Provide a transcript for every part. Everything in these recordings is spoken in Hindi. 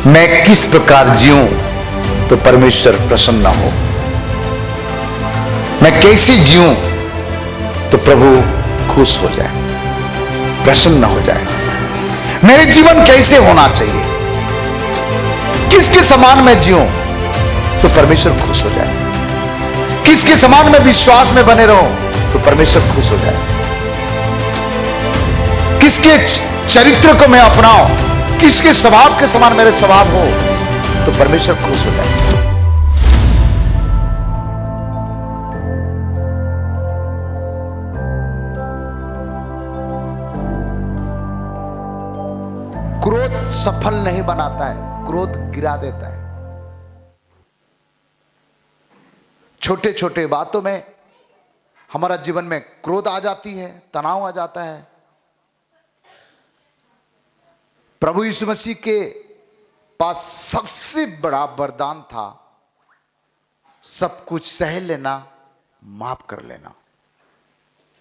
मैं किस प्रकार जीऊं तो परमेश्वर प्रसन्न हो, मैं कैसे जीऊं तो प्रभु खुश हो जाए, प्रसन्न हो जाए। मेरे जीवन कैसे होना चाहिए, किसके समान मैं जीऊं तो परमेश्वर खुश हो जाए, किसके समान मैं विश्वास में बने रहूं तो परमेश्वर खुश हो जाए, किसके चरित्र को मैं अपनाऊं, किसके स्वभाव के समान मेरे स्वभाव हो तो परमेश्वर खुश हो जाए। क्रोध सफल नहीं बनाता है, क्रोध गिरा देता है। छोटे छोटे बातों में हमारा जीवन में क्रोध आ जाती है, तनाव आ जाता है। प्रभु यीशु मसीह के पास सबसे बड़ा वरदान था सब कुछ सह लेना, माफ कर लेना।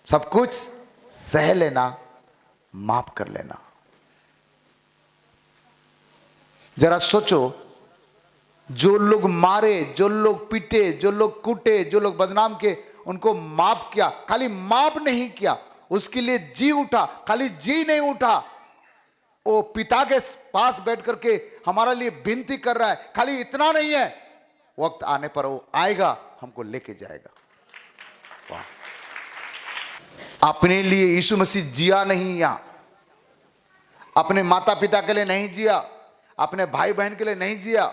सब कुछ सह लेना, माफ कर लेना। जरा सोचो, जो लोग मारे, जो लोग पीटे, जो लोग कूटे, जो लोग बदनाम किए, उनको माफ किया। खाली माफ नहीं किया, उसके लिए जी उठा। खाली जी नहीं उठा, वो पिता के पास बैठ करके हमारा लिए विनती कर रहा है। खाली इतना नहीं है, वक्त आने पर वो आएगा, हमको लेके जाएगा। वाह! अपने लिए यीशु मसीह जिया नहीं, यहां अपने माता पिता के लिए नहीं जिया, अपने भाई बहन के लिए नहीं जिया,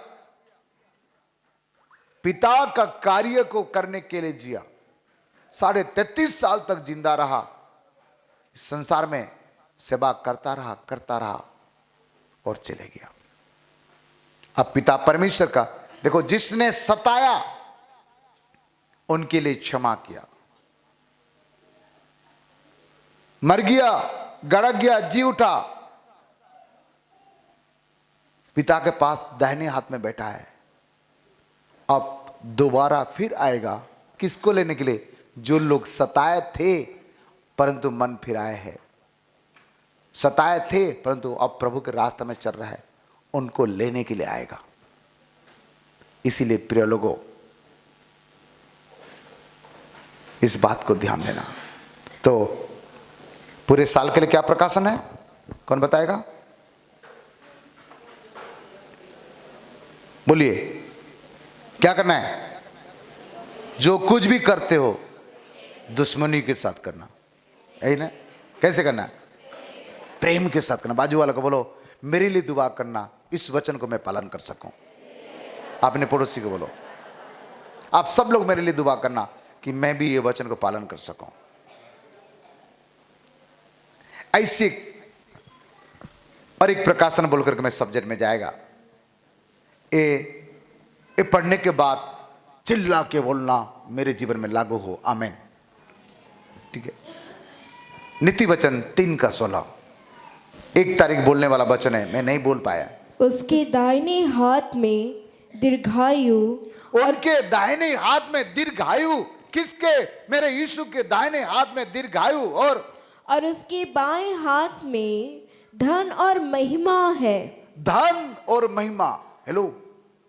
पिता का कार्य को करने के लिए जिया। 33.5 साल तक जिंदा रहा, इस संसार में सेवा करता रहा और चले गया। अब पिता परमेश्वर का देखो, जिसने सताया उनके लिए क्षमा किया, मर गया, गड़क गया, जी उठा, पिता के पास दाहिने हाथ में बैठा है। अब दोबारा फिर आएगा, किसको लेने के लिए? जो लोग सताए थे परंतु मन फिराए हैं, सताए थे परंतु अब प्रभु के रास्ते में चल रहा है, उनको लेने के लिए आएगा। इसीलिए प्रिय लोगों, इस बात को ध्यान देना। तो पूरे साल के लिए क्या प्रकाशन है, कौन बताएगा? बोलिए, क्या करना है? जो कुछ भी करते हो दुश्मनी के साथ करना, यही ना? कैसे करना है? प्रेम के साथ करना। बाजू वाला को बोलो, मेरे लिए दुआ करना, इस वचन को मैं पालन कर सकूं। अपने पड़ोसी को बोलो, आप सब लोग मेरे लिए दुआ करना कि मैं भी ये वचन को पालन कर सकूं। ऐसे और एक प्रकाशन बोलकर के मैं सब्जेक्ट में जाएगा। ये पढ़ने के बाद चिल्ला के बोलना मेरे जीवन में लागू हो। आमीन। ठीक है। नीति वचन 3:16, 1 तारीख बोलने वाला वचन है, मैं नहीं बोल पाया। उसके दाहिने हाथ में दीर्घायु, उनके दाहिने हाथ में दीर्घायु। किसके? मेरे यीशु के दाहिने हाथ में दीर्घायु, और उसके बाएं हाथ में धन और महिमा है। धन और महिमा। हेलो।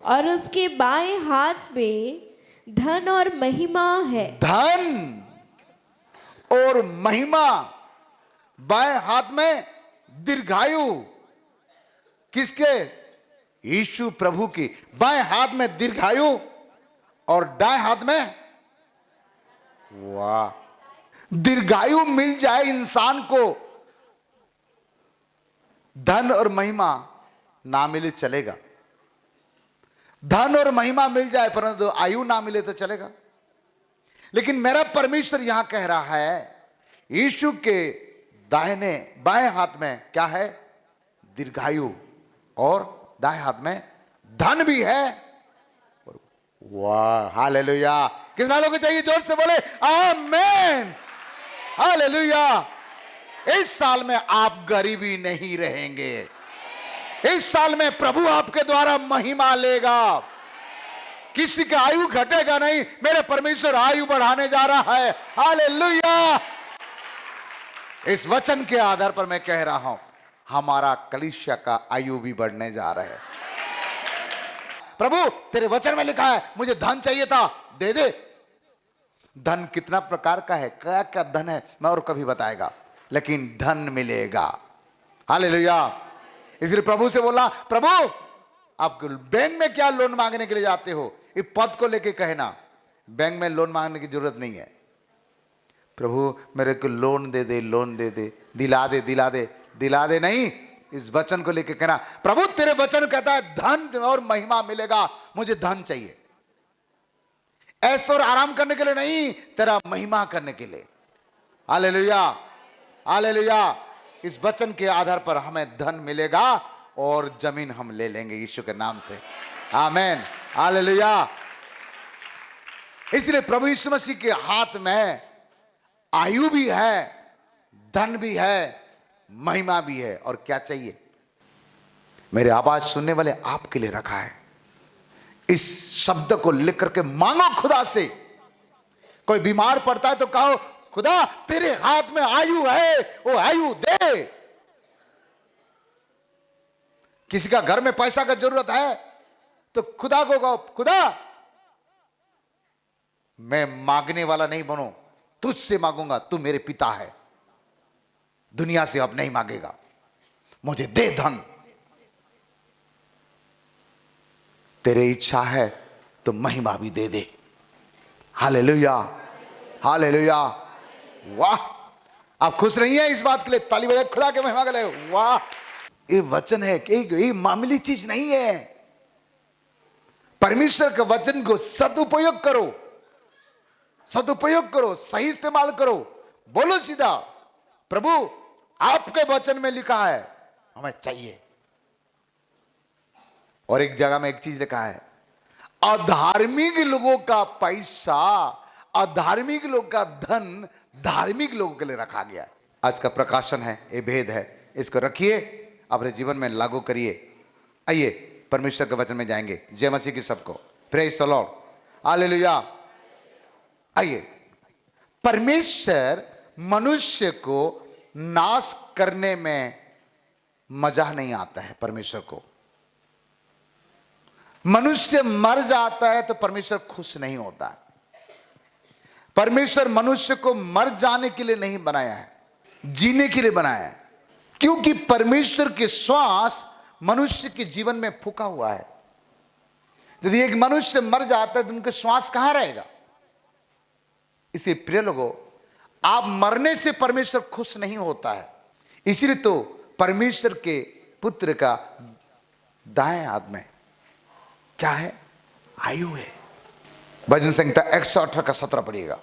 और उसके बाएं हाथ में धन और महिमा है। धन और महिमा, बाएं हाथ में दीर्घायु। किसके? यीशु प्रभु की। बाएं हाथ में दीर्घायु और दाएं हाथ में, वाह, दीर्घायु मिल जाए इंसान को, धन और महिमा ना मिले चलेगा। धन और महिमा मिल जाए परंतु आयु ना मिले तो चलेगा। लेकिन मेरा परमेश्वर यहां कह रहा है, यीशु के दाहिने बाएं हाथ में क्या है? दीर्घायु, और दाएं हाथ में धन भी है। वाह, हालेलुया। कितना लोगों को चाहिए? जोर से बोले आमीन, हालेलुया। इस साल में आप गरीबी नहीं रहेंगे। इस साल में प्रभु आपके द्वारा महिमा लेगा। किसी का आयु घटेगा नहीं, मेरे परमेश्वर आयु बढ़ाने जा रहा है। हालेलुया। इस वचन के आधार पर मैं कह रहा हूं, हमारा कलीसिया का आयु भी बढ़ने जा रहा है। प्रभु तेरे वचन में लिखा है मुझे धन चाहिए था, दे दे। धन कितना प्रकार का है, क्या क्या धन है मैं और कभी बताएगा, लेकिन धन मिलेगा। हालेलुया। इसलिए प्रभु से बोला, प्रभु आप बैंक में क्या लोन मांगने के लिए जाते हो, इस पद को लेके कहना, बैंक में लोन मांगने की जरूरत नहीं है। प्रभु मेरे को लोन दे दे, लोन दे दे, दिला दे, दिला दे, दिला दे नहीं, इस वचन को लेके कहना, प्रभु तेरे वचन कहता है धन और महिमा मिलेगा, मुझे धन चाहिए। ऐसा और आराम करने के लिए नहीं, तेरा महिमा करने के लिए। Hallelujah, hallelujah. इस वचन के आधार पर हमें धन मिलेगा और जमीन हम ले लेंगे यीशु के नाम से। आमीन, हालेलुया। इसलिए प्रभु यीशु मसीह के हाथ में आयु भी है, धन भी है, महिमा भी है, और क्या चाहिए? मेरे आवाज सुनने वाले आपके लिए रखा है। इस शब्द को लिख करके मांगो खुदा से। कोई बीमार पड़ता है तो कहो, खुदा तेरे हाथ में आयु है, वो आयु दे। किसी का घर में पैसा का जरूरत है तो खुदा को कहो, खुदा मैं मांगने वाला नहीं बनो, तुझसे मांगूंगा, तू मेरे पिता है, दुनिया से अब नहीं मांगेगा, मुझे दे धन। तेरे इच्छा है तो महिमा भी दे दे। Hallelujah, hallelujah. वाह, आप खुश नहीं है इस बात के लिए? ताली बजाए खुदा के महिमा के लिए। वाह, ये वचन है कि ये मामूली चीज नहीं है। परमेश्वर के वचन को सदुपयोग करो, सदुपयोग करो, सही इस्तेमाल करो। बोलो सीधा, प्रभु आपके वचन में लिखा है हमें चाहिए। और एक जगह में एक चीज लिखा है, अधार्मिक लोगों का पैसा, अधार्मिक लोग का धन धार्मिक लोगों के लिए रखा गया है। आज का प्रकाशन है, ये भेद है, इसको रखिए, अपने जीवन में लागू करिए। आइए परमेश्वर के वचन में जाएंगे। जय मसीह की सबको, प्रेज द लॉर्ड, हालेलुया। आइए, परमेश्वर मनुष्य को नाश करने में मजा नहीं आता है। परमेश्वर को मनुष्य मर जाता है तो परमेश्वर खुश नहीं होता है। परमेश्वर मनुष्य को मर जाने के लिए नहीं बनाया है, जीने के लिए बनाया है। क्योंकि परमेश्वर के श्वास मनुष्य के जीवन में फूका हुआ है। यदि एक मनुष्य मर जाता है तो उनका श्वास कहां रहेगा? इसलिए प्रिय लोगों, आप मरने से परमेश्वर खुश नहीं होता है। इसीलिए तो परमेश्वर के पुत्र का दाएं हाथ में क्या है? आयु है। भजन संहिता 118 का 17 पढ़िएगा।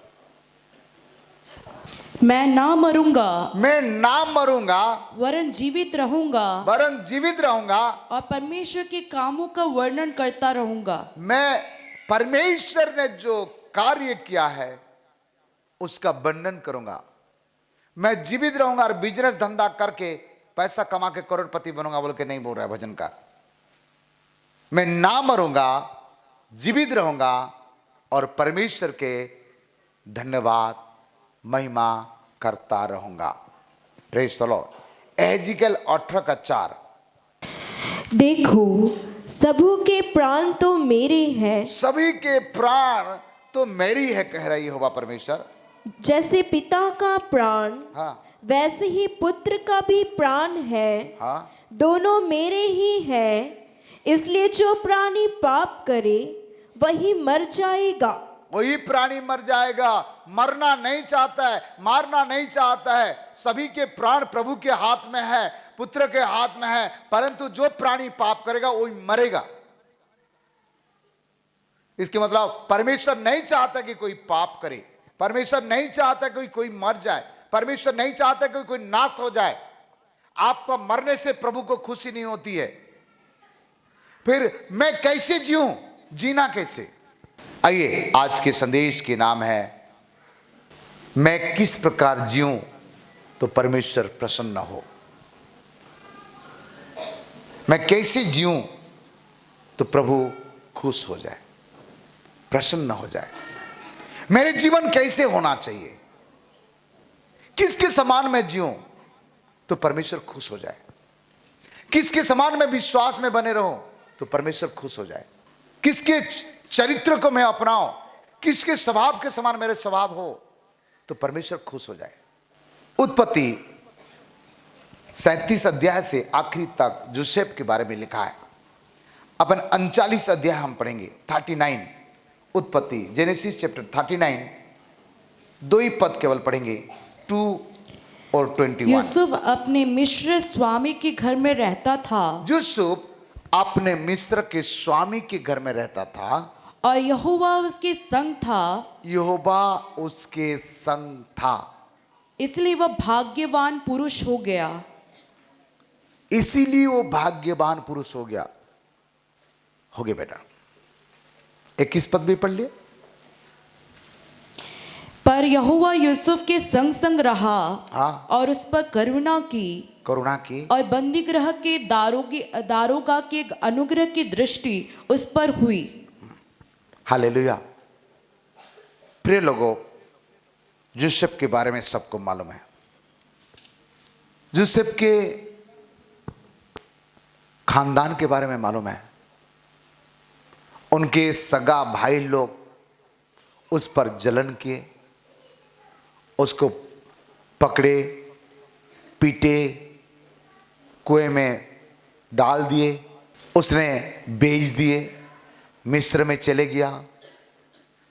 मैं ना मरूंगा, मैं ना मरूंगा, वरन जीवित रहूंगा, वरन जीवित रहूंगा, और परमेश्वर के कामों का वर्णन करता रहूंगा। मैं परमेश्वर ने जो कार्य किया है उसका वर्णन करूंगा। मैं जीवित रहूंगा और बिजनेस धंधा करके पैसा कमा के करोड़पति बनूंगा बोल के नहीं बोल रहा है भजन का। मैं ना मरूंगा, जीवित रहूंगा और परमेश्वर के धन्यवाद महिमा करता रहूंगा। Praise the Lord. एहेजकेल 18:4। देखो सबू के प्राण तो मेरे हैं, सभी के प्राण तो मेरी है, कह रही होगा परमेश्वर। जैसे पिता का प्राण हाँ वैसे ही पुत्र का भी प्राण है, हाँ, दोनों मेरे ही हैं। इसलिए जो प्राणी पाप करे वही मर जाएगा। वही प्राणी मर जाएगा। मरना नहीं चाहता है, मारना नहीं चाहता है। सभी के प्राण प्रभु के हाथ में है, पुत्र के हाथ में है, परंतु जो प्राणी पाप करेगा वही मरेगा। इसके मतलब परमेश्वर नहीं चाहता कि कोई पाप करे, परमेश्वर नहीं चाहता कि कोई मर जाए, परमेश्वर नहीं चाहता कि कोई नाश हो जाए। आपका मरने से प्रभु को खुशी नहीं होती है। फिर मैं कैसे जीऊं, जीना कैसे? आइए, आज के संदेश के नाम है मैं किस प्रकार जीऊं तो परमेश्वर प्रसन्न हो। मैं कैसे जीऊं तो प्रभु खुश हो जाए, प्रसन्न हो जाए। मेरे जीवन कैसे होना चाहिए, किसके समान मैं जीऊं तो परमेश्वर खुश हो जाए, किसके समान मैं विश्वास में बने रहूं तो परमेश्वर खुश हो जाए। किसके चरित्र को मैं अपनाऊं, किसके स्वभाव के समान मेरे स्वभाव हो, तो परमेश्वर खुश हो जाए। उत्पत्ति 37 अध्याय से आखिरी तक जोसेफ के बारे में लिखा है। अपन 39 अध्याय हम पढ़ेंगे, 39 उत्पत्ति, जेनेसिस चैप्टर 39, 2 ही पद केवल पढ़ेंगे, 2 और 21। यूसुफ अपने मिस्र स्वामी के घर में रहता था यूसुफ अपने मिस्र के स्वामी के घर में रहता था और यहोवा उसके संग था, यहोवा उसके संग था, इसलिए वह भाग्यवान पुरुष हो गया। इसीलिए वो भाग्यवान पुरुष हो गया। हो गया बेटा। 21 पद भी पढ़ लिए। पर यहोवा यूसुफ के संग संग रहा हाँ। और उस पर करुणा की और बंदी गृह के दारोगा के अनुग्रह की दृष्टि उस पर हुई। हालेलुया। प्रिय लोगों, यूसुफ के बारे में सबको मालूम है। यूसुफ के खानदान के बारे में मालूम है। उनके सगा भाई लोग उस पर जलन किए, उसको पकड़े, पीटे, कुएं में डाल दिए, उसने बेच दिए, मिस्र में चले गया,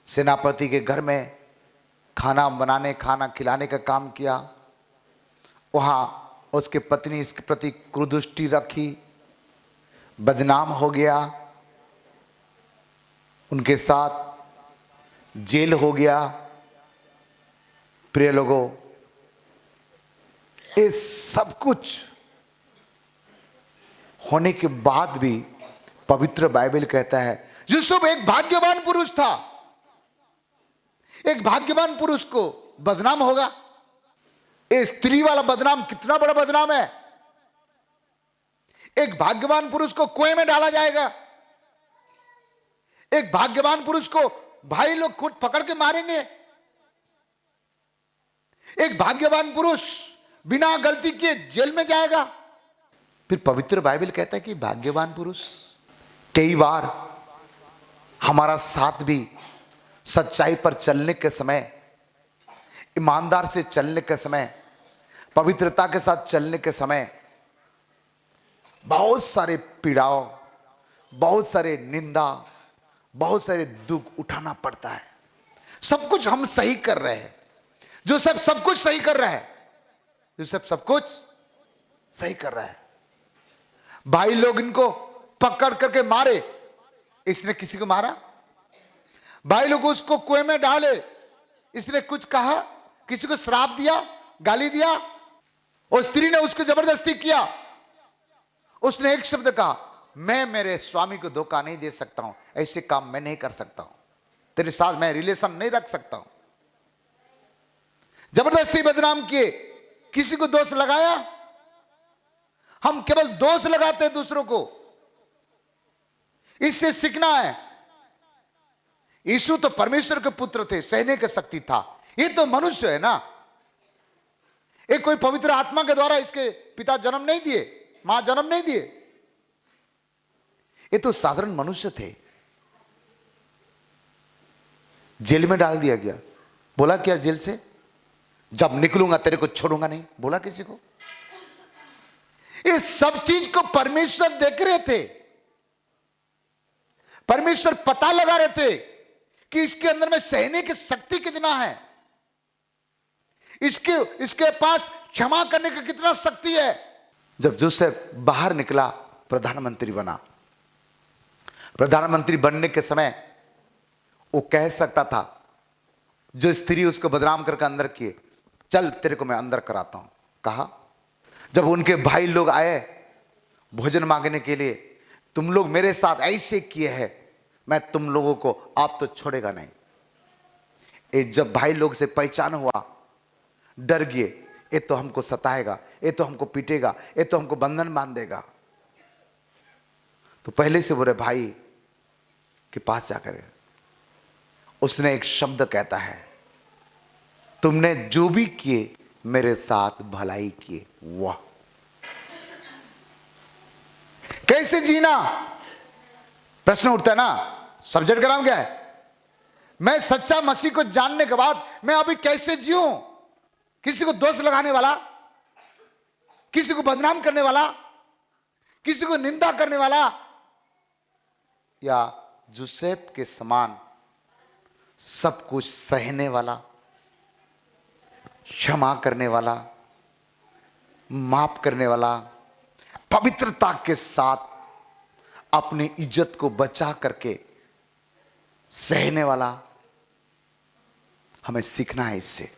सेनापति के घर में खाना खिलाने का काम किया। वहाँ उसके पत्नी इसके प्रति क्रूरदृष्टि रखी, बदनाम हो गया, उनके साथ जेल हो गया। प्रिय लोगों, ये सब कुछ होने के बाद भी पवित्र बाइबल कहता है यूसुफ एक भाग्यवान पुरुष था। एक भाग्यवान पुरुष को बदनाम होगा। ये स्त्री वाला बदनाम कितना बड़ा बदनाम है। एक भाग्यवान पुरुष को कुएं में डाला जाएगा। एक भाग्यवान पुरुष को भाई लोग खुद पकड़ के मारेंगे। एक भाग्यवान पुरुष बिना गलती के जेल में जाएगा। फिर पवित्र बाइबल कहता है कि भाग्यवान पुरुष, कई बार हमारा साथ भी सच्चाई पर चलने के समय, ईमानदार से चलने के समय, पवित्रता के साथ चलने के समय बहुत सारे पीड़ाओं, बहुत सारे निंदा, बहुत सारे दुख उठाना पड़ता है। सब कुछ हम सही कर रहे हैं, जो सब कुछ सही कर रहा है, जो सब कुछ सही कर रहा है। भाई लोग इनको पकड़ करके मारे, इसने किसी को मारा। भाई लोग उसको कुएं में डाले, इसने कुछ कहा, किसी को श्राप दिया, गाली दिया। और स्त्री ने उसको जबरदस्ती किया। उसने एक शब्द कहा, मैं मेरे स्वामी को धोखा नहीं दे सकता हूं, ऐसे काम मैं नहीं कर सकता हूं, तेरे साथ मैं रिलेशन नहीं रख सकता हूं। जबरदस्ती बदनाम किए, किसी को दोष लगाया। हम केवल दोष लगाते हैं दूसरों को, इससे सीखना है। यीशु तो परमेश्वर के पुत्र थे, सहने की शक्ति था। ये तो मनुष्य है ना, ये कोई पवित्र आत्मा के द्वारा इसके पिता जन्म नहीं दिए, मां जन्म नहीं दिए। ये तो साधारण मनुष्य थे। जेल में डाल दिया गया। बोला क्या जेल से, जब निकलूंगा तेरे को छोड़ूंगा नहीं, बोला किसी को? इस सब चीज को परमेश्वर देख रहे थे। परमेश्वर पता लगा रहे थे कि इसके अंदर में सहने की शक्ति कितना है, इसके पास क्षमा करने का कितना शक्ति है। जब जोसेफ बाहर निकला, प्रधानमंत्री बना। प्रधानमंत्री बनने के समय वो कह सकता था, जो स्त्री उसको बदनाम करके अंदर किए, चल तेरे को मैं अंदर कराता हूं। कहा, जब उनके भाई लोग आए भोजन मांगने के लिए, तुम लोग मेरे साथ ऐसे किए हैं, मैं तुम लोगों को आप तो छोड़ेगा नहीं। ये जब भाई लोग से पहचान हुआ, डर गए, ये तो हमको सताएगा, ये तो हमको पीटेगा, ये तो हमको बंधन बांध देगा। तो पहले से बोले भाई के पास जाकर उसने एक शब्द कहता है, तुमने जो भी किए मेरे साथ भलाई किए। वाह, कैसे जीना, प्रश्न उठता है ना। सब्जेक्ट का नाम क्या है? मैं सच्चा मसीह को जानने के बाद मैं अभी कैसे जीऊं? किसी को दोष लगाने वाला, किसी को बदनाम करने वाला, किसी को निंदा करने वाला, या जोसेफ के समान सब कुछ सहने वाला, क्षमा करने वाला, माफ करने वाला, पवित्रता के साथ अपनी इज्जत को बचा करके सहने वाला, हमें सीखना है इससे।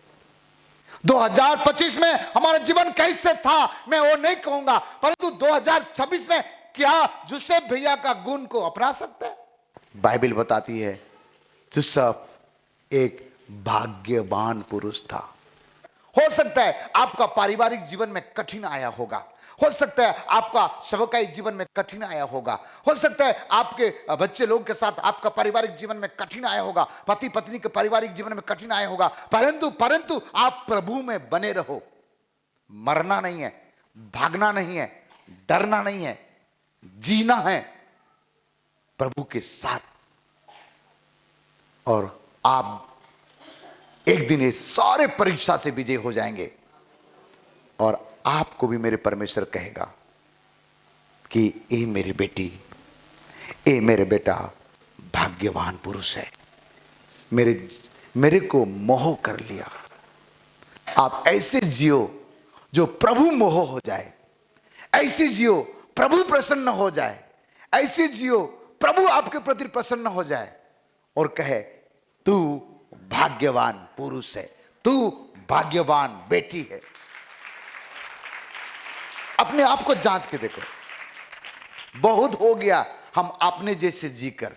2025 में हमारा जीवन कैसे था मैं वो नहीं कहूंगा, परंतु 2026 में क्या जोसेफ भैया का गुण को अपना सकते हैं? बाइबल बताती है जोसेफ एक भाग्यवान पुरुष था। हो सकता है आपका पारिवारिक जीवन में कठिन आया होगा, हो सकता है आपका सेवकाई जीवन में कठिन आया होगा, हो सकता है आपके बच्चे लोग के साथ आपका पारिवारिक जीवन में कठिन आया होगा, पति पत्नी के पारिवारिक जीवन में कठिन आया होगा, परंतु आप प्रभु में बने रहो। मरना नहीं है, भागना नहीं है, डरना नहीं है, जीना है प्रभु के साथ। और आप एक दिन ये सारे परीक्षा से विजय हो जाएंगे और आपको भी मेरे परमेश्वर कहेगा कि ये मेरी बेटी, ये मेरे बेटा भाग्यवान पुरुष है, मेरे को मोह कर लिया। आप ऐसे जियो जो प्रभु मोह हो जाए, ऐसे जियो प्रभु प्रसन्न हो जाए, ऐसे जियो प्रभु आपके प्रति प्रसन्न हो जाए और कहे तू भाग्यवान पुरुष है, तू भाग्यवान बेटी है। अपने आप को जांच के देखो। बहुत हो गया हम अपने जैसे जीकर,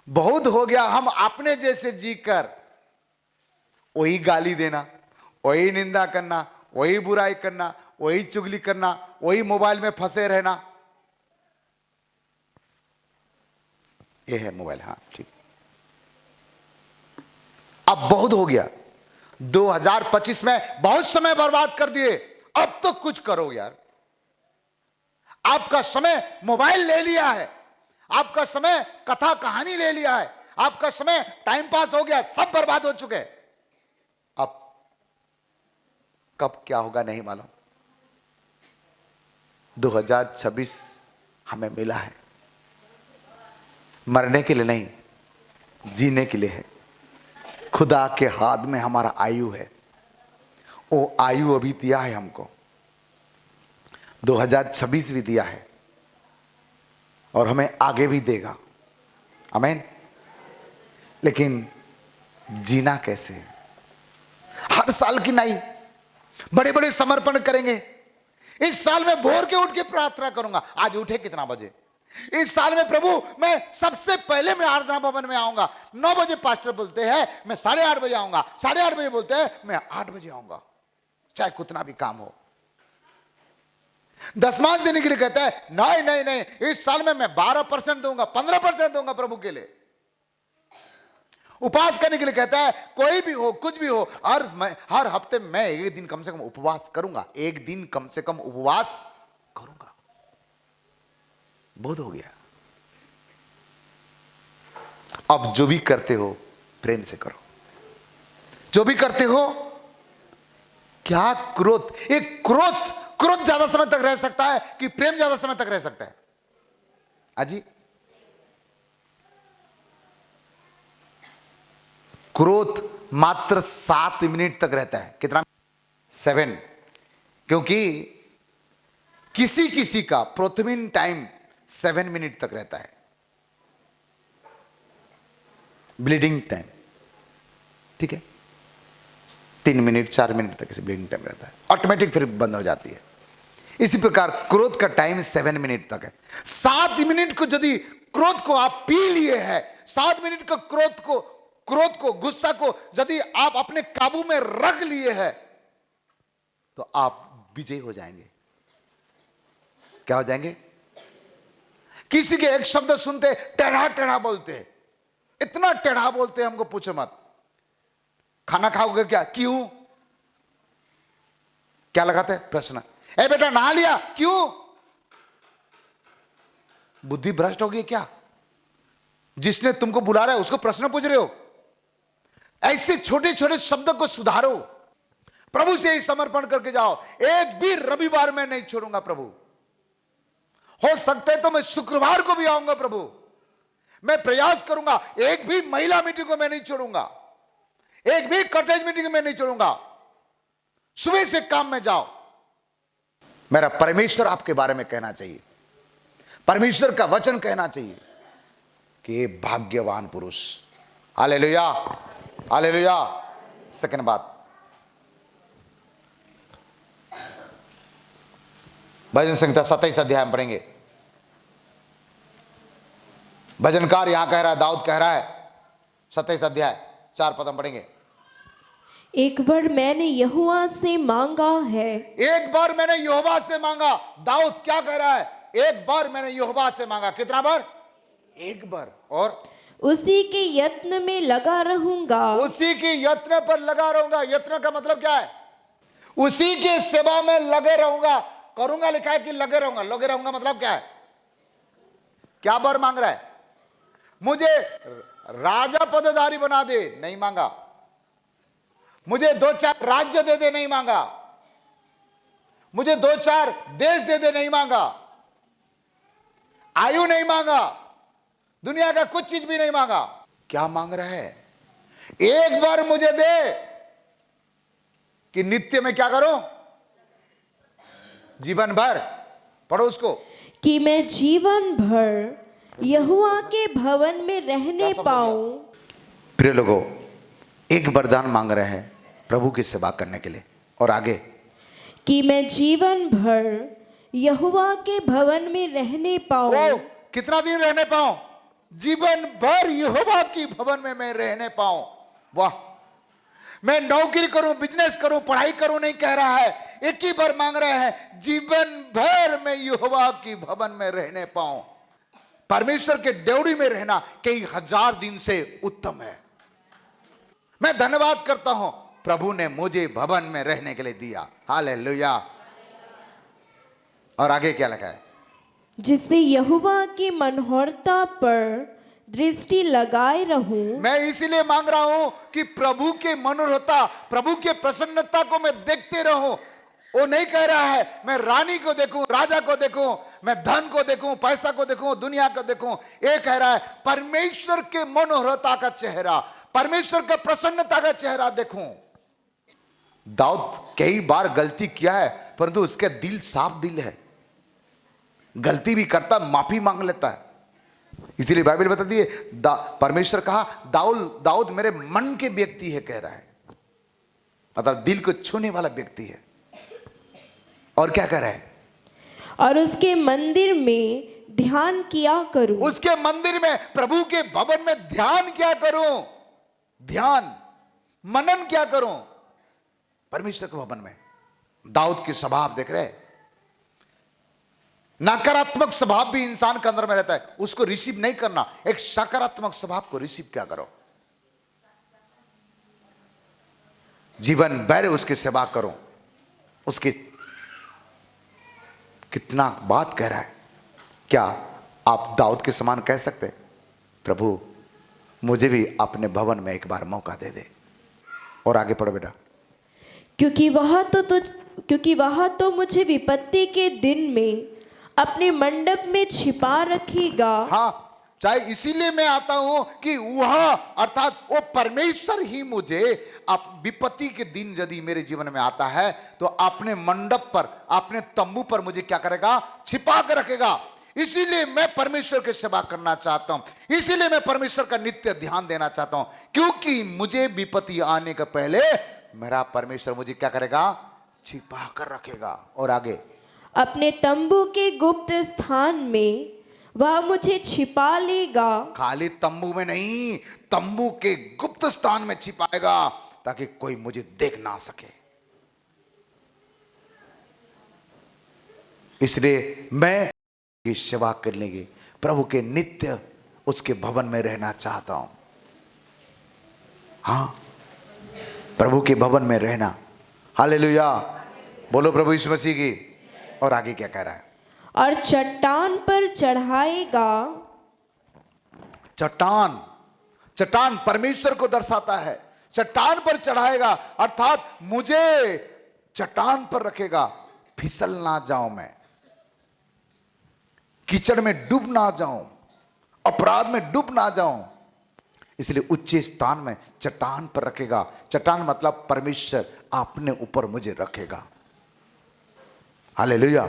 बहुत हो गया हम अपने जैसे जीकर वही गाली देना, वही निंदा करना, वही बुराई करना, वही चुगली करना, वही मोबाइल में फंसे रहना। ये है मोबाइल, हाँ ठीक। अब बहुत हो गया, 2025 में बहुत समय बर्बाद कर दिए, अब तो कुछ करो यार। आपका समय मोबाइल ले लिया है, आपका समय कथा कहानी ले लिया है, आपका समय टाइम पास हो गया, सब बर्बाद हो चुके। अब कब क्या होगा नहीं मालूम। 2026 हमें मिला है, मरने के लिए नहीं, जीने के लिए है। खुदा के हाथ में हमारा आयु है, वो आयु अभी दिया है हमको, 2026 भी दिया है और हमें आगे भी देगा। आमीन। लेकिन जीना कैसे? हर साल की नहीं, बड़े बड़े समर्पण करेंगे। इस साल में भोर के उठ के प्रार्थना करूंगा। आज उठे कितना बजे? इस साल में प्रभु मैं सबसे पहले मैं आराधना भवन में आऊंगा। 9 बजे पास्टर बोलते हैं मैं 8:30 बजे आऊंगा, 8:30 बजे बोलते हैं मैं 8 बजे आऊंगा, चाहे कितना भी काम हो। दशमांश देने के लिए कहता है नहीं नहीं नहीं, इस साल में मैं 12% दूंगा, 15% दूंगा प्रभु के लिए। उपवास करने के लिए कहता है कोई भी हो कुछ भी हो, हर हफ्ते मैं एक दिन कम से कम उपवास करूंगा, एक दिन कम से कम उपवास करूंगा। बहुत हो गया। अब जो भी करते हो प्रेम से करो, जो भी करते हो। क्या क्रोध, एक क्रोध ज्यादा समय तक रह सकता है कि प्रेम ज्यादा समय तक रह सकता है? अजी क्रोध मात्र 7 मिनट तक रहता है। कितना? 7। क्योंकि किसी का प्रोथमिन टाइम 7 मिनट तक रहता है, ब्लीडिंग टाइम, ठीक है? 3 मिनट 4 मिनट तक ब्लीडिंग टाइम रहता है, ऑटोमेटिक फिर बंद हो जाती है। इसी प्रकार क्रोध का टाइम 7 मिनट तक है। 7 मिनट को यदि क्रोध को आप पी लिए हैं, 7 मिनट का क्रोध को गुस्सा को यदि आप अपने काबू में रख लिए हैं, तो आप विजयी हो जाएंगे। क्या हो जाएंगे? किसी के एक शब्द सुनते टेढ़ा टेढ़ा बोलते, इतना टेढ़ा बोलते हमको पूछो मत। खाना खाओगे क्या? क्यों? क्या लगाते प्रश्न? ए बेटा नहा लिया? क्यों? बुद्धि भ्रष्ट हो गई क्या? जिसने तुमको बुला रहा है उसको प्रश्न पूछ रहे हो? ऐसे छोटे छोटे शब्दों को सुधारो, प्रभु से ही समर्पण करके जाओ। एक भी रविवार में नहीं छोड़ूंगा प्रभु, हो सकता है तो मैं शुक्रवार को भी आऊंगा प्रभु, मैं प्रयास करूंगा। एक भी महिला मीटिंग को मैं नहीं छोड़ूंगा, एक भी कॉटेज मीटिंग में नहीं छोड़ूंगा। सुबह से काम में जाओ। मेरा परमेश्वर आपके बारे में कहना चाहिए, परमेश्वर का वचन कहना चाहिए कि ये भाग्यवान पुरुष। Hallelujah, hallelujah. सेकंड बात, भजन संहिता 27 अध्याय में पढ़ेंगे। भजनकार यहां कह रहा है, दाऊद कह रहा है, 27 अध्याय 4 पद हम पढ़ेंगे। एक बार मैंने यहोवा से मांगा है। एक बार मैंने यहोवा से मांगा। दाऊद क्या कह रहा है? एक बार मैंने यहोवा से मांगा। कितना बार? एक बार। और उसी के यत्न में लगा रहूंगा। उसी के यत्न पर लगा रहूंगा। यत्न का मतलब क्या है? उसी के सेवा में लगे रहूंगा। करूंगा लिखा है कि लगे रहूंगा। लगे रहूंगा मतलब क्या है? क्या बर मांग रहा है? मुझे राजा पदधारी बना दे, नहीं मांगा। मुझे 2-4 राज्य दे दे, नहीं मांगा। मुझे 2-4 देश दे दे, नहीं मांगा। आयु नहीं मांगा, दुनिया का कुछ चीज भी नहीं मांगा। क्या मांग रहा है? एक बार मुझे दे कि नित्य में क्या करूं? जीवन भर। पढ़ो उसको। कि मैं जीवन भर यहोवा के भवन में रहने पाऊं। प्रिय लोगों, एक वरदान मांग रहे हैं प्रभु की सेवा करने के लिए। और आगे, कि मैं जीवन भर यहोवा के भवन में रहने पाऊं। कितना दिन रहने पाऊं? जीवन भर यहोवा की भवन में मैं रहने पाऊं। वाह! मैं नौकरी करूं, बिजनेस करूं, पढ़ाई करूं नहीं कह रहा है। एक ही बार मांग रहे हैं, जीवन भर मैं यहोवा की भवन में रहने पाऊं। परमेश्वर के ड्योढ़ी में रहना कई हजार दिन से उत्तम है। मैं धन्यवाद करता हूं, प्रभु ने मुझे भवन में रहने के लिए दिया। हालेलुया। और आगे क्या लिखा है? जिससे यहोवा की मनोहरता पर दृष्टि लगाए रहूं। मैं इसीलिए मांग रहा हूं कि प्रभु के मनोहरता, प्रभु के प्रसन्नता को मैं देखते रहूं। वो नहीं कह रहा है मैं रानी को देखूं, राजा को देखूं, मैं धन को देखूं, पैसा को देखूं, दुनिया को देखूं। ये कह रहा है परमेश्वर के मनोहरता का चेहरा, परमेश्वर का प्रसन्नता का चेहरा देखूं। दाऊद कई बार गलती किया है, परंतु उसका दिल साफ दिल है। गलती भी करता, माफी मांग लेता है। इसीलिए बाइबल बताती है, परमेश्वर कहा दाऊद मेरे मन के व्यक्ति है, कह रहा है, मतलब दिल को छूने वाला व्यक्ति है। और क्या कह रहा है? और उसके मंदिर में ध्यान किया करूं। उसके मंदिर में, प्रभु के भवन में ध्यान क्या करूं? ध्यान मनन क्या करूं? परमेश्वर के भवन में। दाऊद के स्वभाव देख रहे, नकारात्मक स्वभाव भी इंसान के अंदर में रहता है, उसको रिसीव नहीं करना। एक सकारात्मक स्वभाव को रिसीव क्या करो, जीवन भर उसकी सेवा करो। उसके कितना बात कह रहा है। क्या आप दाऊद के समान कह सकते, प्रभु मुझे भी अपने भवन में एक बार मौका दे दे? और आगे पढ़ो बेटा। क्योंकि वह तो मुझे विपत्ति के दिन में अपने मंडप में छिपा रखेगा। हाँ, चाहे इसीलिए मैं आता हूं कि वह अर्थात वो परमेश्वर ही मुझे विपत्ति के दिन यदि मेरे जीवन में आता है तो अपने मंडप पर, अपने तंबू पर मुझे क्या करेगा? छिपा कर रखेगा। इसीलिए मैं परमेश्वर की सेवा करना चाहता हूं, इसीलिए मैं परमेश्वर का नित्य ध्यान देना चाहता हूं, क्योंकि मुझे विपत्ति आने के पहले मेरा परमेश्वर मुझे क्या करेगा? छिपा कर रखेगा। और आगे, अपने तंबू के गुप्त स्थान में वह मुझे छिपा लेगा। खाली तंबू में नहीं, तंबू के गुप्त स्थान में छिपाएगा ताकि कोई मुझे देख ना सके। इसलिए मैं की सेवा करने की, प्रभु के नित्य उसके भवन में रहना चाहता हूं। हाँ, प्रभु के भवन में रहना। हालेलुया, बोलो प्रभु यीशु मसीह की। और आगे क्या कह रहा है? और चट्टान पर चढ़ाएगा। चट्टान, चट्टान परमेश्वर को दर्शाता है। चट्टान पर चढ़ाएगा अर्थात मुझे चट्टान पर रखेगा, फिसल ना जाऊं, मैं कीचड़ में डूब ना जाऊं, अपराध में डूब ना जाऊं, इसलिए ऊंचे स्थान में चट्टान पर रखेगा। चट्टान मतलब परमेश्वर अपने ऊपर मुझे रखेगा। हालेलुया।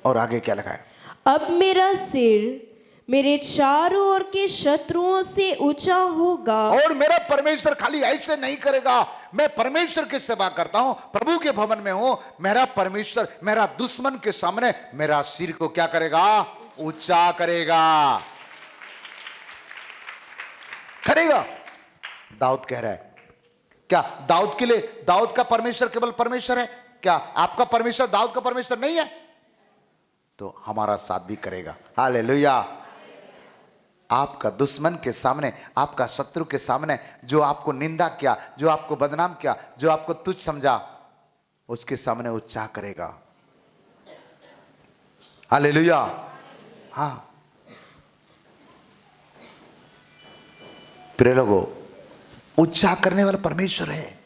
और आगे क्या लिखा है? अब मेरा सिर मेरे चारों ओर के शत्रुओं से ऊंचा होगा। और मेरा परमेश्वर खाली ऐसे नहीं करेगा, मैं परमेश्वर की सेवा करता हूं, प्रभु के भवन में हूं, मेरा परमेश्वर मेरा दुश्मन के सामने मेरा सिर को क्या करेगा? ऊंचा करेगा। करेगा। दाऊद कह रहा है। क्या दाऊद के लिए दाऊद का परमेश्वर केवल परमेश्वर है? क्या आपका परमेश्वर दाऊद का परमेश्वर नहीं है? तो हमारा साथ भी करेगा। हालेलुया। आपका दुश्मन के सामने, आपका शत्रु के सामने, जो आपको निंदा किया, जो आपको बदनाम किया, जो आपको तुच्छ समझा, उसके सामने ऊंचा करेगा। हालेलुया। हाँ प्रिय लोगों, ऊंचा करने वाला परमेश्वर है।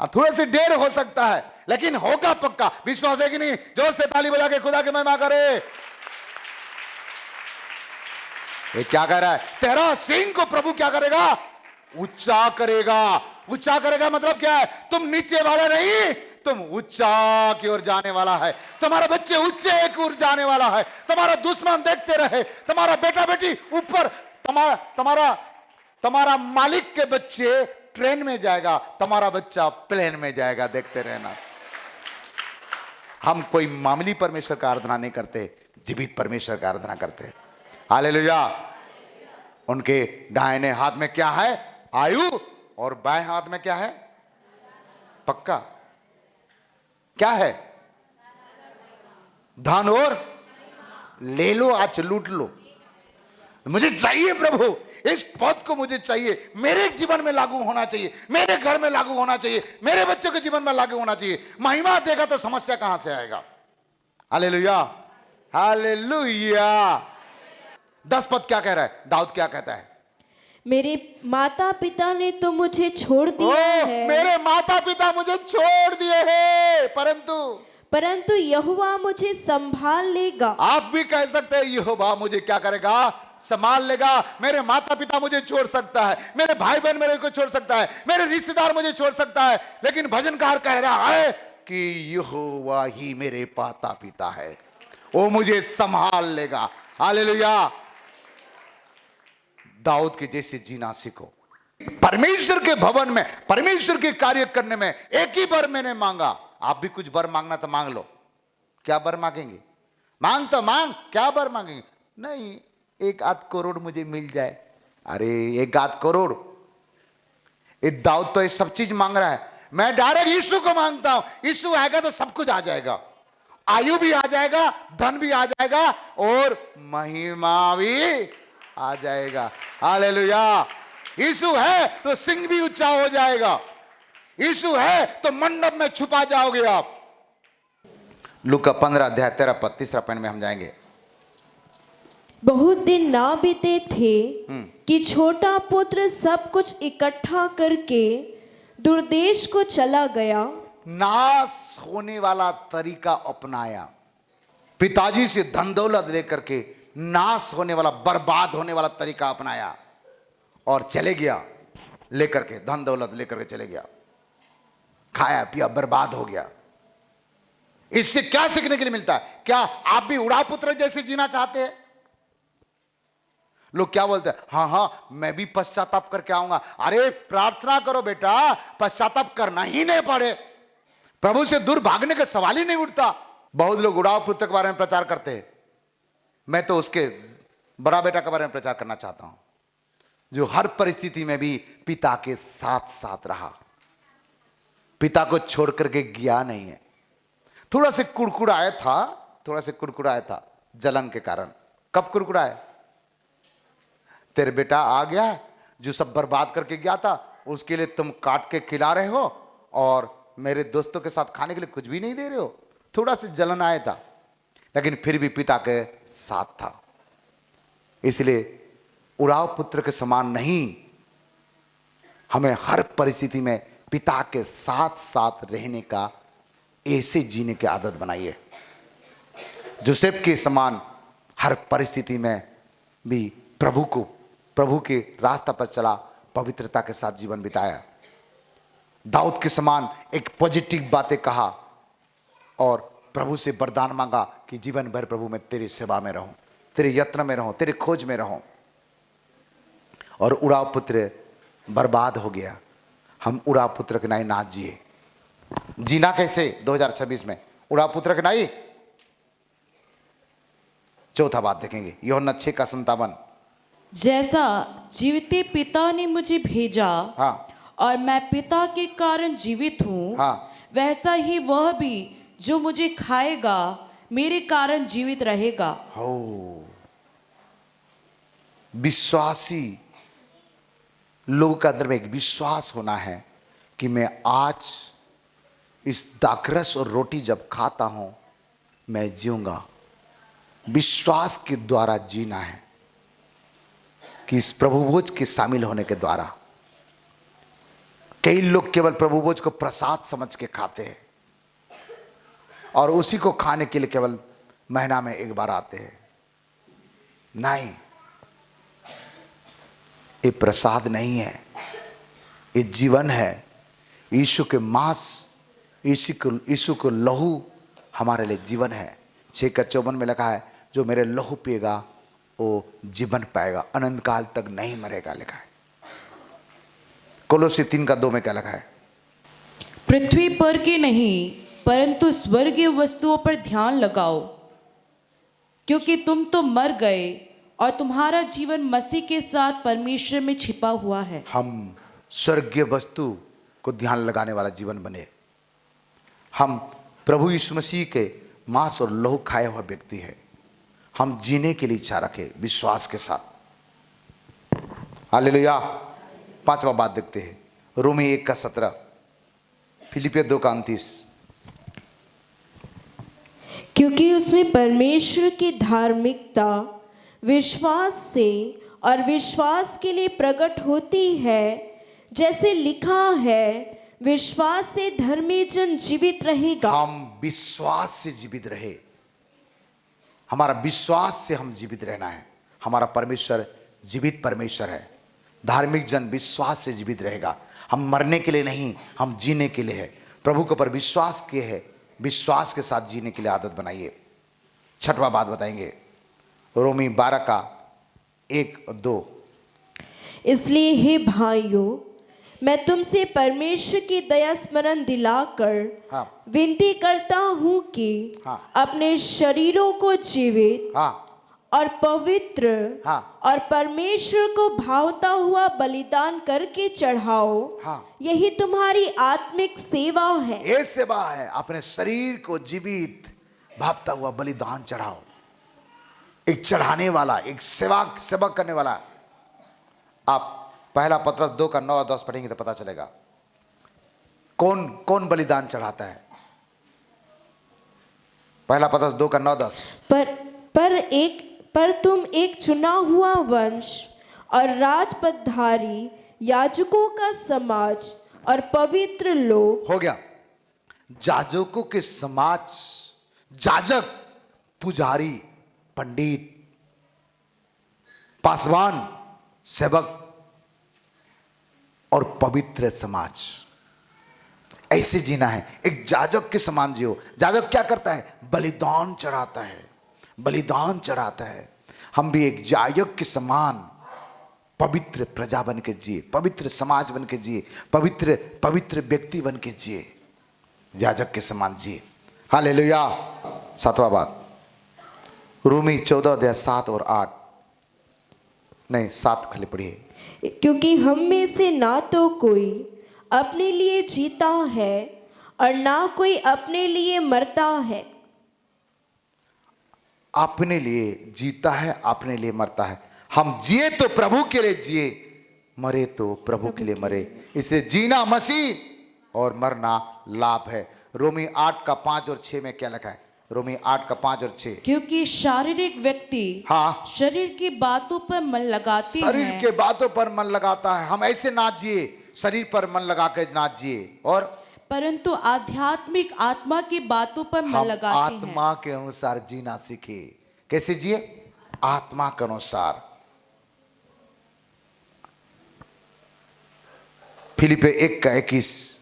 थोड़े से देर हो सकता है लेकिन होगा पक्का। विश्वास है कि नहीं? जोर से ताली बजा के खुदा की महिमा करे। ये क्या कह रहा है? तेरा सिंह को प्रभु क्या करेगा? ऊंचा करेगा। ऊंचा करेगा मतलब क्या है? तुम नीचे वाला नहीं, तुम ऊंचा की ओर जाने वाला है। तुम्हारा बच्चे ऊंचे की ओर जाने वाला है। तुम्हारा दुश्मन देखते रहे, तुम्हारा बेटा बेटी ऊपर, तुम्हारा मालिक के बच्चे ट्रेन में जाएगा, तुम्हारा बच्चा प्लेन में जाएगा। देखते रहना। हम कोई मामूली परमेश्वर का आराधना नहीं करते, जीवित परमेश्वर का आराधना करते। हालेलुया। उनके दाहिने हाथ में क्या है? आयु। और बाएं हाथ में क्या है? पक्का। क्या है? धन और ले लो, आज लूट लो। मुझे चाहिए प्रभु, इस पद को मुझे चाहिए, मेरे जीवन में लागू होना चाहिए, मेरे घर में लागू होना चाहिए, मेरे बच्चों के जीवन में लागू होना चाहिए। महिमा देगा तो समस्या कहां से आएगा? हालेलुया। हालेलुया। 10 पद क्या कह रहा है? दाऊद क्या कहता है? मेरे माता पिता ने तो मुझे छोड़ दिया है, मेरे माता पिता मुझे छोड़ दिए हैं, परंतु यहोवा मुझे संभाल लेगा। आप भी कह सकते हैं यहोवा मुझे क्या करेगा? संभाल लेगा। मेरे माता पिता मुझे छोड़ सकता है, मेरे भाई बहन मेरे को छोड़ सकता है, मेरे रिश्तेदार मुझे छोड़ सकता है, लेकिन भजनकार कह रहा है कि यहोवा ही मेरे माता पिता है, वो मुझे संभाल लेगा। हालेलुया। दाऊद के जैसे जीना सीखो। परमेश्वर के भवन में, परमेश्वर के कार्य करने में एक ही बर मैंने मांगा। आप भी कुछ बर मांगना तो मांग लो। क्या बर मांगेंगे? मांग तो मांग, क्या बर मांगेंगे? नहीं, 1-8 करोड़ मुझे मिल जाए। अरे 1-8 करोड़, ये दाऊद तो ये सब चीज मांग रहा है। मैं डायरेक्ट यीशु को मांगता हूं। यीशु आएगा तो सब कुछ आ जाएगा, आयु भी आ जाएगा, धन भी आ जाएगा और महिमा भी आ जाएगा। हालेलुया। यीशु है तो सिंह भी ऊंचा हो जाएगा। यीशु है तो मंडप में छुपा जाओगे आप। लूका 15 अध्याय 13 पद, तीसरा पॉइंट में हम जाएंगे। बहुत दिन ना बीते थे कि छोटा पुत्र सब कुछ इकट्ठा करके दूरदेश को चला गया। नाश होने वाला तरीका अपनाया। पिताजी से धन दौलत लेकर के नाश होने वाला, बर्बाद होने वाला तरीका अपनाया और चले गया, लेकर के धन दौलत लेकर के चले गया, खाया पिया बर्बाद हो गया। इससे क्या सीखने के लिए मिलता है? क्या आप भी उड़ा पुत्र जैसे जीना चाहते हैं? लोग क्या बोलते हैं? हाँ मैं भी पश्चाताप करके आऊंगा। अरे प्रार्थना करो बेटा, पश्चाताप करना ही नहीं पड़े, प्रभु से दूर भागने का सवाल ही नहीं उठता। बहुत लोग उड़ाव पुत्र के बारे में प्रचार करते हैं। मैं तो उसके बड़ा बेटा के बारे में प्रचार करना चाहता हूं, जो हर परिस्थिति में भी पिता के साथ साथ रहा, पिता को छोड़ करके गया नहीं है। थोड़ा से कुड़कुड़ाया था जलन के कारण। कब कुड़कुड़ाया? तेरे बेटा आ गया जो सब बर्बाद करके गया था, उसके लिए तुम काट के खिला रहे हो और मेरे दोस्तों के साथ खाने के लिए कुछ भी नहीं दे रहे हो। थोड़ा सा जलन आया था, लेकिन फिर भी पिता के साथ था। इसलिए उड़ाव पुत्र के समान नहीं, हमें हर परिस्थिति में पिता के साथ साथ रहने का, ऐसे जीने की आदत बनाइए। जोसेफ के समान हर परिस्थिति में भी प्रभु के रास्ता पर चला, पवित्रता के साथ जीवन बिताया। दाऊद के समान एक पॉजिटिव बातें कहा और प्रभु से वरदान मांगा कि जीवन भर प्रभु मैं तेरी सेवा में रहूं, तेरे यत्न में रहूं, तेरे खोज में रहूं। और उड़ाव पुत्र बर्बाद हो गया। हम उड़ाव पुत्र के नाई ना जिए। जीना कैसे 2026 में उड़ाव पुत्र के नाई? चौथा बात देखेंगे, यूहन्ना 6:57। जैसा जीविते पिता ने मुझे भेजा, हाँ, और मैं पिता के कारण जीवित हूँ, हाँ, वैसा ही वह भी जो मुझे खाएगा मेरे कारण जीवित रहेगा। हो, विश्वासी लोगों के अंदर में एक विश्वास होना है कि मैं आज इस दाखरस और रोटी जब खाता हूं मैं जीऊंगा। विश्वास के द्वारा जीना है कि इस प्रभुभोज के शामिल होने के द्वारा। कई लोग केवल प्रभुभोज को प्रसाद समझ के खाते हैं और उसी को खाने के लिए केवल महीना में एक बार आते हैं। नहीं, ये प्रसाद नहीं है, ये जीवन है। यीशु के मांस, यीशु को लहू हमारे लिए जीवन है। 6:54 में लिखा है, जो मेरे लहू पिएगा वो जीवन पाएगा, अनंत काल तक नहीं मरेगा, लिखा है। कोलोसी 3:2 में क्या लिखा है? पृथ्वी पर के नहीं परंतु स्वर्गीय वस्तुओं पर ध्यान लगाओ, क्योंकि तुम तो मर गए और तुम्हारा जीवन मसीह के साथ परमेश्वर में छिपा हुआ है। हम स्वर्गीय वस्तु को ध्यान लगाने वाला जीवन बने। हम प्रभु यीशु मसीह के मांस और लहू खाए हुआ व्यक्ति है। हम जीने के लिए इच्छा रखें विश्वास के साथ। हालेलुया। 5वां बात देखते हैं, रोमी 1:17, फिलिपियर 2:29। क्योंकि उसमें परमेश्वर की धार्मिकता विश्वास से और विश्वास के लिए प्रकट होती है, जैसे लिखा है, विश्वास से धर्मी जन जीवित रहेगा। हम विश्वास से जीवित रहे। हमारा विश्वास से हम जीवित रहना है। हमारा परमेश्वर जीवित परमेश्वर है। धार्मिक जन विश्वास से जीवित रहेगा। हम मरने के लिए नहीं, हम जीने के लिए है। प्रभु के ऊपर विश्वास किए है, विश्वास के साथ जीने के लिए आदत बनाइए। 6वां बात बताएंगे, रोमी 12:1-2। इसलिए हे भाइयों, मैं तुमसे परमेश्वर की दया स्मरण दिलाकर हाँ, विनती करता हूँ कि हाँ, अपने शरीरों को जीवित हाँ, और पवित्र हाँ, और परमेश्वर को भावता हुआ बलिदान करके चढ़ाओ। हाँ, यही तुम्हारी आत्मिक सेवा है। ये सेवा है। अपने शरीर को जीवित भावता हुआ बलिदान चढ़ाओ। एक चढ़ाने वाला, एक सेवा करने वाला। आप पहला पत्रस 2:9-10 पढ़ेंगे तो पता चलेगा कौन कौन बलिदान चढ़ाता है। पहला पत्रस 2:9-10। पर तुम एक चुना हुआ वंश और राजपदधारी, याजकों का समाज और पवित्र लोग। हो गया। याजकों के समाज, याजक, पुजारी, पंडित, पासवान, सेवक और पवित्र समाज। ऐसे जीना है। एक याजक के समान जियो। याजक क्या करता है? बलिदान चढ़ाता है, बलिदान चढ़ाता है। हम भी एक याजक के समान पवित्र प्रजा बन के जिए, पवित्र समाज बन के जिए, पवित्र व्यक्ति बन के जिए, याजक के समान जिए। हालेलुया। 7वां बात, रोमी 14:7-8। नहीं, 7 खाली पढ़िए। क्योंकि हम में से ना तो कोई अपने लिए जीता है और ना कोई अपने लिए मरता है। अपने लिए जीता है, अपने लिए मरता है। हम जिए तो प्रभु के लिए जिए, मरे तो प्रभु के लिए मरे। इसलिए जीना मसीह और मरना लाभ है। रोमी 8:5 और 6 में क्या लिखा है? रोमी 8 का 5 और 6। क्योंकि शारीरिक व्यक्ति हाँ, शरीर की बातों पर मन लगाते शरीर हैं, के बातों पर मन लगाता है। हम ऐसे ना जिए, शरीर पर मन लगा के ना जिए, और परंतु आध्यात्मिक आत्मा की बातों पर मन हम लगाते हैं। आत्मा के अनुसार जीना सीखे। कैसे जिए? आत्मा के अनुसार। फिलिपियों 1 का 21।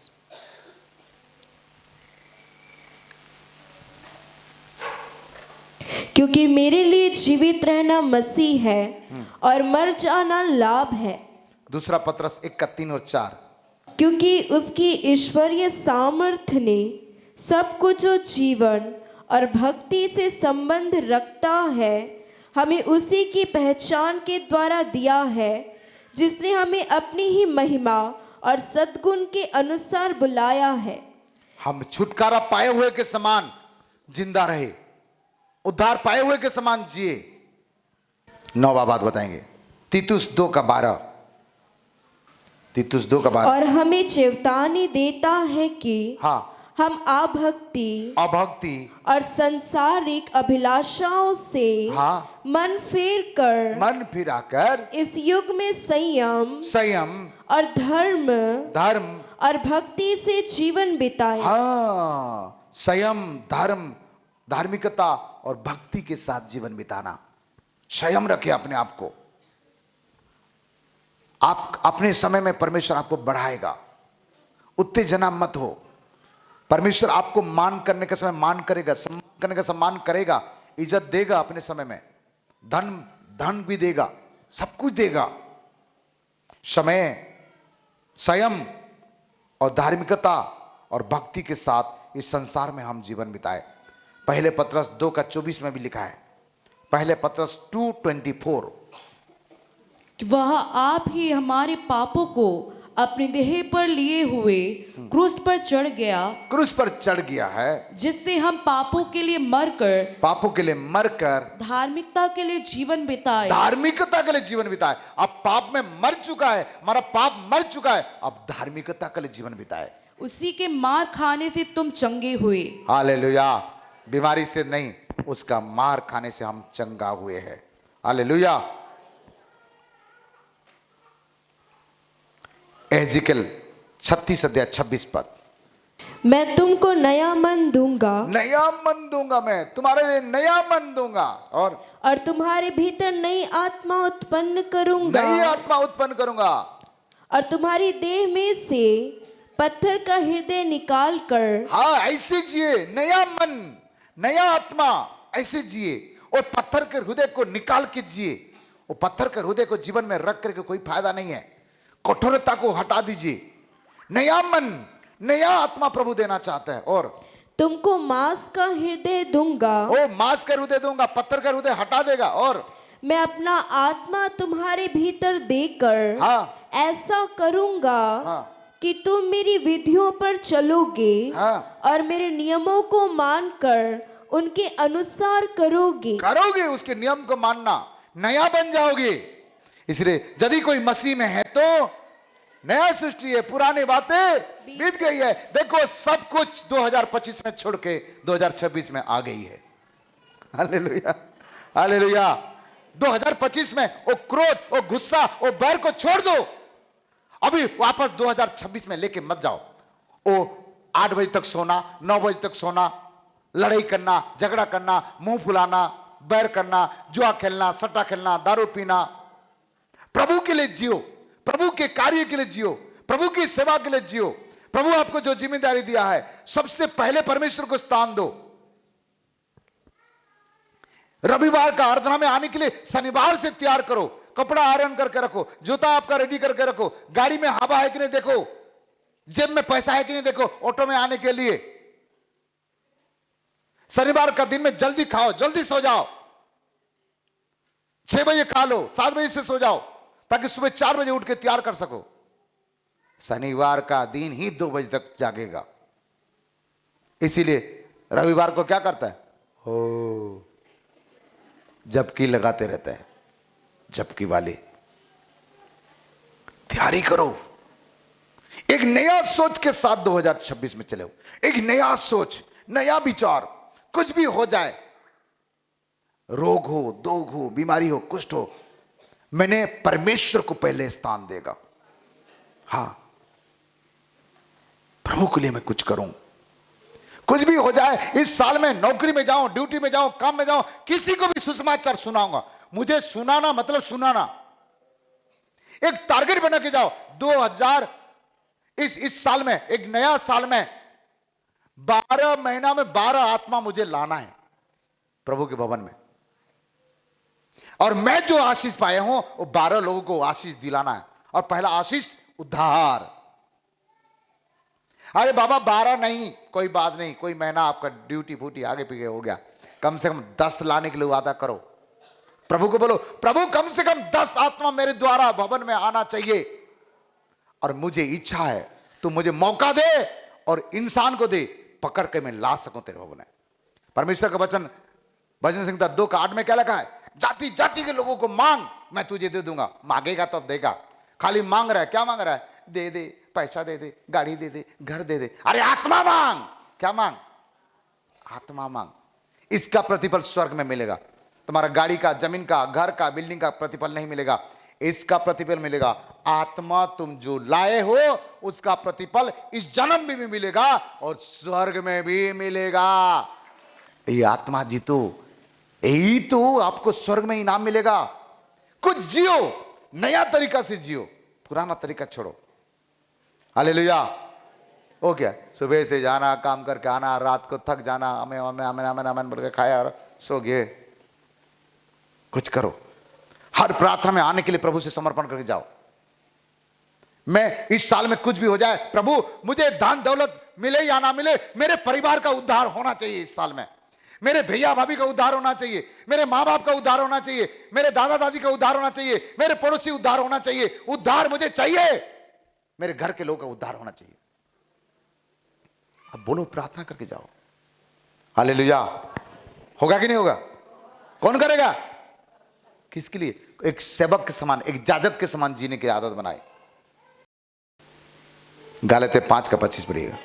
क्योंकि मेरे लिए जीवित रहना मसीह है और मर जाना लाभ है। दूसरा पत्रस 1 का 3 और 4। क्योंकि उसकी ईश्वरीय सामर्थ्य ने सब कुछ जो जीवन और भक्ति से संबंध रखता है हमें उसी की पहचान के द्वारा दिया है, जिसने हमें अपनी ही महिमा और सद्गुण के अनुसार बुलाया है। हम छुटकारा पाए हुए के समान जिंदा रहे, उद्धार पाए हुए के समान जिए। 9वां बात बताएंगे, तीतुस 2 का 12। तीतुस 2 का 12। और हमें चेतावनी देता है कि हाँ, हम अभक्ति और सांसारिक अभिलाषाओं से हाँ, मन फेर कर मन फिराकर इस युग में संयम और धर्म और भक्ति से जीवन बिताए। हाँ, संयम, धर्म, धार्मिकता और भक्ति के साथ जीवन बिताना। संयम रखे अपने आप को। आप अपने समय में परमेश्वर आपको बढ़ाएगा। उत्तेजना मत हो। परमेश्वर आपको मान करने का समय मान करेगा, सम्मान करने का सम्मान करेगा, इज्जत देगा अपने समय में, धन भी देगा, सब कुछ देगा। समय, संयम और धार्मिकता और भक्ति के साथ इस संसार में हम जीवन बिताए। पहले पत्रस 2 का 24 में भी लिखा है। पहले पत्रस 2:24। वह आप ही हमारे पापों को अपने देह पर लिए हुए क्रूस पर चढ़ गया, क्रूस पर चढ़ गया है, जिससे हम पापों के लिए मरकर धार्मिकता के लिए जीवन बिताए। धार्मिकता के लिए जीवन बिताए। अब पाप में मर चुका है, हमारा पाप मर चुका है, अब धार्मिकता के लिए जीवन बिताए। उसी के मार खाने से तुम चंगे हुए। हालेलुया। बीमारी से नहीं, उसका मार खाने से हम चंगा हुए हैं। हालेलुया। एजिकल 36 अध्याय 26 पद। मैं तुमको नया मन दूंगा, मैं तुम्हारे लिए नया मन दूंगा, और तुम्हारे भीतर नई आत्मा उत्पन्न करूंगा, और तुम्हारी देह में से पत्थर का हृदय निकाल कर। हाँ, ऐसे जिए, नया मन, नया आत्मा, ऐसे जिए, और पत्थर के हृदय को निकाल के जिए। वो पत्थर के हृदय को जीवन में रख करके कोई फायदा नहीं है। कठोरता को हटा दीजिए। नया मन, नया आत्मा प्रभु देना चाहता है। और तुमको मांस का हृदय दूंगा, मांस का हृदय दूंगा, पत्थर का हृदय हटा देगा। और मैं अपना आत्मा तुम्हारे भीतर देकर हाँ, ऐसा करूंगा हाँ, कि तुम मेरी विधियों पर चलोगे, हाँ, और मेरे नियमों को मानकर उनके अनुसार करोगे। उसके नियम को मानना, नया बन जाओगे। इसलिए यदि कोई मसीह में है तो नया सृष्टि है, पुरानी बातें बीत गई है, देखो सब कुछ 2025 में छोड़ के 2026 में आ गई है। Hallelujah, hallelujah. 2025 में वो क्रोध, वो गुस्सा, वो बैर को छोड़ दो। अभी वापस 2026 में लेके मत जाओ। वो 8 बजे तक सोना, 9 बजे तक सोना, लड़ाई करना, झगड़ा करना, मुंह फुलाना, बैर करना, जुआ खेलना, सट्टा खेलना, दारू पीना। प्रभु के लिए जियो, प्रभु के कार्य के लिए जियो, प्रभु की सेवा के लिए जियो। प्रभु आपको जो जिम्मेदारी दिया है, सबसे पहले परमेश्वर को स्थान दो। रविवार का आराधना में आने के लिए शनिवार से तैयार करो, कपड़ा आयरन करके रखो, जूता आपका रेडी करके रखो, गाड़ी में हवा है कि नहीं देखो, जेब में पैसा है कि नहीं देखो, ऑटो में आने के लिए। शनिवार का दिन में जल्दी खाओ, जल्दी सो जाओ। 6 बजे खा लो, 7 बजे से सो जाओ, ताकि सुबह 4 बजे उठ के तैयार कर सको। शनिवार का दिन ही 2 बजे तक जागेगा। इसीलिए रविवार को क्या करता है, हो झपकी लगाते रहता है। झपकी वाले तैयारी करो, एक नया सोच के साथ 2026 में चले हो। एक नया सोच, नया विचार, कुछ भी हो जाए, रोग हो, दोग हो, बीमारी हो, कुष्ठ हो, मैंने परमेश्वर को पहले स्थान देगा। हां, प्रभु के लिए मैं कुछ करूं। कुछ भी हो जाए, इस साल में नौकरी में जाऊं, ड्यूटी में जाऊं, काम में जाऊं, किसी को भी सुसमाचार सुनाऊंगा। मुझे सुनाना मतलब सुनाना। एक टारगेट बना के जाओ, 2000 इस साल में, एक नया साल में 12 महीना में 12 आत्मा मुझे लाना है प्रभु के भवन में। और मैं जो आशीष पाया हूं वो 12 लोगों को आशीष दिलाना है। और पहला आशीष उद्धार। अरे बाबा 12 नहीं, कोई बात नहीं, कोई महीना आपका ड्यूटी फूटी आगे पीछे हो गया, कम से कम 10 लाने के लिए वादा करो। प्रभु को बोलो, प्रभु कम से कम 10 आत्मा मेरे द्वारा भवन में आना चाहिए। और मुझे इच्छा है तू मुझे मौका दे और इंसान को दे, पकड़ के मैं ला सकूं तेरे भवन में। परमेश्वर का वचन भजन संहिता 2:8 में क्या लिखा है? जाति जाति के लोगों को मांग, मैं तुझे दे दूंगा। मांगेगा तो अब देगा। खाली मांग रहा है, क्या मांग रहा है? दे दे, पैसा दे दे, गाड़ी दे दे, घर दे दे। अरे आत्मा मांग। क्या मांग? आत्मा मांग। इसका प्रतिफल स्वर्ग में मिलेगा। तुम्हारा गाड़ी का, जमीन का, घर का, बिल्डिंग का प्रतिफल नहीं मिलेगा, इसका प्रतिफल मिलेगा। आत्मा तुम जो लाए हो उसका प्रतिफल इस जन्म में भी मिलेगा और स्वर्ग में भी मिलेगा। ये आत्मा जीतो, यही तो आपको स्वर्ग में इनाम मिलेगा। कुछ जियो, नया तरीका से जियो, पुराना तरीका छोड़ो। हालेलुया। हो गया, सुबह से जाना, काम करके आना, रात को थक जाना, हमें हमें हमें हमें हमें बोल के खाया और सो गए। कुछ करो। हर प्रार्थना में आने के लिए प्रभु से समर्पण करके जाओ। मैं इस साल में कुछ भी हो जाए, प्रभु मुझे धन दौलत मिले या ना मिले, मेरे परिवार का उद्धार होना चाहिए इस साल में। मेरे भैया भाभी का उद्धार होना चाहिए, मेरे माँ बाप का उद्धार होना चाहिए, मेरे दादा दादी का उद्धार होना चाहिए, मेरे पड़ोसी उद्धार होना चाहिए। उद्धार मुझे चाहिए, मेरे घर के लोगों का उद्धार होना चाहिए। अब बोलो, प्रार्थना करके जाओ। हालेलुया। होगा कि नहीं होगा? कौन करेगा? किसके लिए? एक सेवक के समान, एक याजक के समान जीने की आदत बनाए। गलातियों 5:25 पढ़िएगा।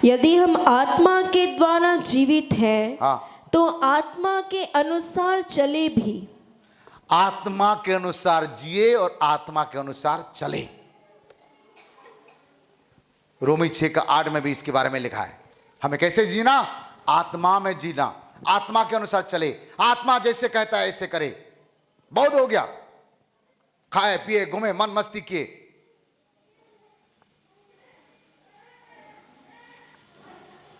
यदि हम आत्मा के द्वारा जीवित हैं, हाँ, तो आत्मा के अनुसार चले भी। आत्मा के अनुसार जिए और आत्मा के अनुसार चले। रोमी 6:8 में भी इसके बारे में लिखा है। हमें कैसे जीना? आत्मा में जीना, आत्मा के अनुसार चले। आत्मा जैसे कहता है ऐसे करे। बहुत हो गया, खाए पिए घूमे मन मस्ती किए।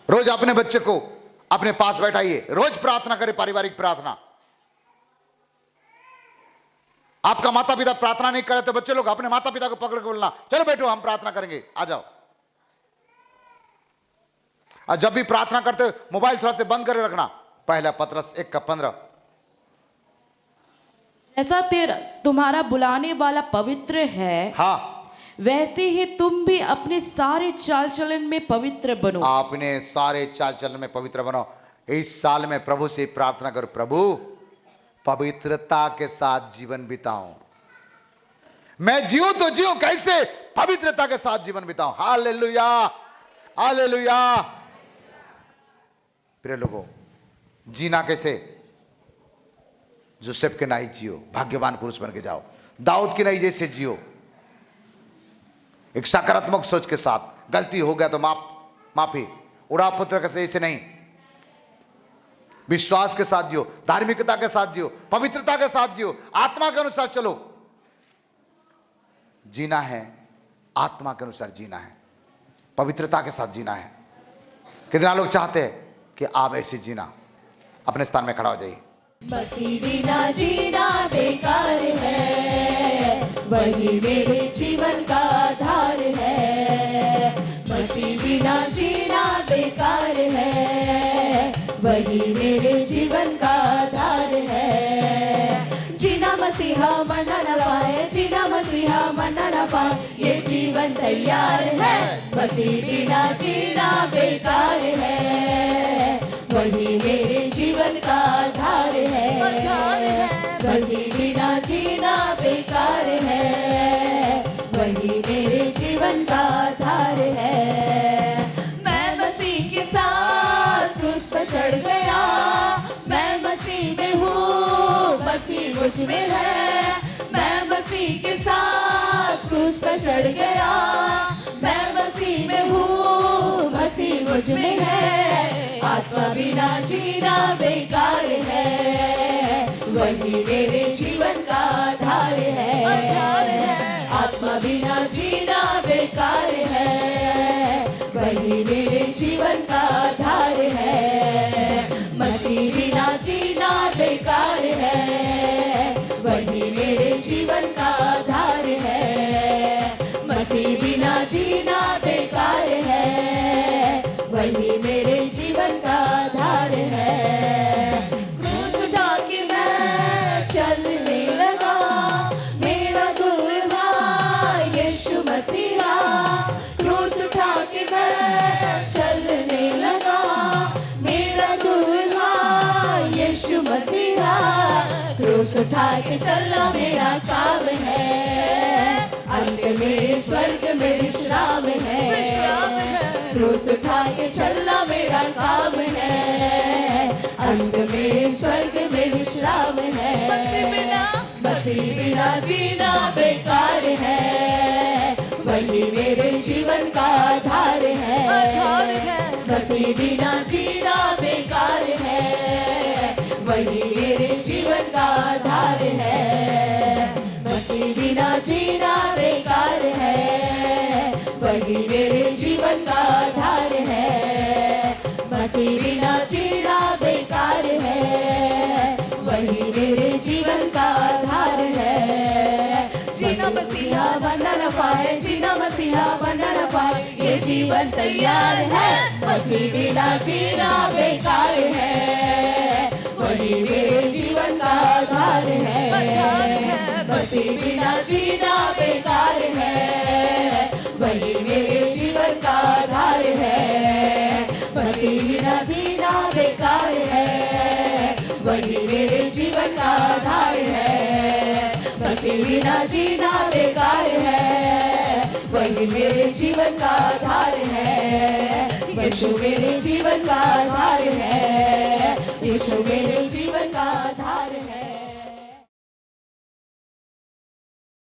रोज अपने बच्चे को अपने पास बैठाइए, रोज प्रार्थना करे, पारिवारिक प्रार्थना। आपका माता पिता प्रार्थना नहीं करे तो बच्चे लोग अपने माता पिता को पकड़ के बोलना, चलो बैठो हम प्रार्थना करेंगे, आ जाओ। और जब भी प्रार्थना करते हो मोबाइल थोड़ा से बंद करके रखना। पहला पतरस 1:15। ऐसा तुम्हारा बुलाने वाला पवित्र है, हाँ, वैसे ही तुम भी अपने सारे चाल चलन में पवित्र बनो। आपने सारे चाल चलन में पवित्र बनो। इस साल में प्रभु से प्रार्थना करो, प्रभु पवित्रता के साथ जीवन बिताऊं। मैं जीऊं तो जीऊं कैसे? पवित्रता के साथ जीवन बिताऊं। Hallelujah, hallelujah. प्रिय लोगों, जीना कैसे? जोसेफ के नाई जियो, भाग्यवान पुरुष बन के जाओ। दाऊद की नाई जैसे जियो, एक सकारात्मक सोच के साथ। गलती हो गया तो माफी। उड़ा पुत्र कैसे ऐसे नहीं, विश्वास के साथ जियो, धार्मिकता के साथ जियो, पवित्रता के साथ जियो, आत्मा के अनुसार चलो। जीना है, आत्मा के अनुसार जीना है, पवित्रता के साथ जीना है। कितना लोग चाहते हैं कि आप ऐसे जीना? अपने स्थान में खड़ा हो जाइए। मसीह बिना जीना बेकार है, वही मेरे जीवन का आधार है। मसीह बिना जीना बेकार है, वही मेरे जीवन का आधार है। जीना मसीहा मरना न पाए, जीना मसीहा मरना न पाए, ये जीवन तैयार है। मसीह बिना जीना बेकार है, वही मेरे जीवन का आधार है। मसीह बिना जीना बेकार है, वही मेरे जीवन का आधार है। मैं मसीह के साथ क्रूस पर चढ़ गया, मुझ में है, मैं मसीह के साथ क्रूस पर चढ़ गया, मैं मसीह में हूँ, मसीह मुझ में है, आत्मा बिना जीना बेकार है, वही मेरे जीवन का आधार है, आत्मा बिना जीना बेकार है, वही मेरे जीवन का आधार है, मसीह बिना जीना बेकार है, वही मेरे जीवन का आधार है, मसीह बिना जीना बेकार है, वही मेरे जीवन का आधार है। क्रूस उठा के मैं चलने लगा, मेरा दुल्हा यीशु मसीहा, क्रूस उठा के मैं चलने लगा, मेरा दुल्हा यीशु मसीहा, क्रूस उठा के चलना मेरा काम है, अंत में स्वर्ग में विश्राम है, क्रूस उठा के चलना मेरा काम है, अंत में स्वर्ग में विश्राम है, मसीह बिना जीना बेकार है, वही मेरे जीवन का आधार है, मसीह बिना जीना बेकार है, वही मेरे जीवन का आधार है, मसीह बिना जीना बेकार है, वही मेरे जीवन का आधार है, मसीह बिना जीना बेकार है, वही मेरे जीवन का आधार है, जीना मसीहा बनना नफा है, जीना मसीहा बनना नफा है, ये जीवन तैयार है, मसीह बिना जीना बेकार है, वही मेरे जीवन का आधार है, मसीह बिना जीना बेकार है, वही मेरे जीवन का आधार है, मसीह बिना जीना बेकार है, वही मेरे जीवन का आधार है, मसीह बिना जीना बेकार है, वही मेरे जीवन का आधार है, यीशु मेरे जीवन का आधार है, यीशु मेरे जीवन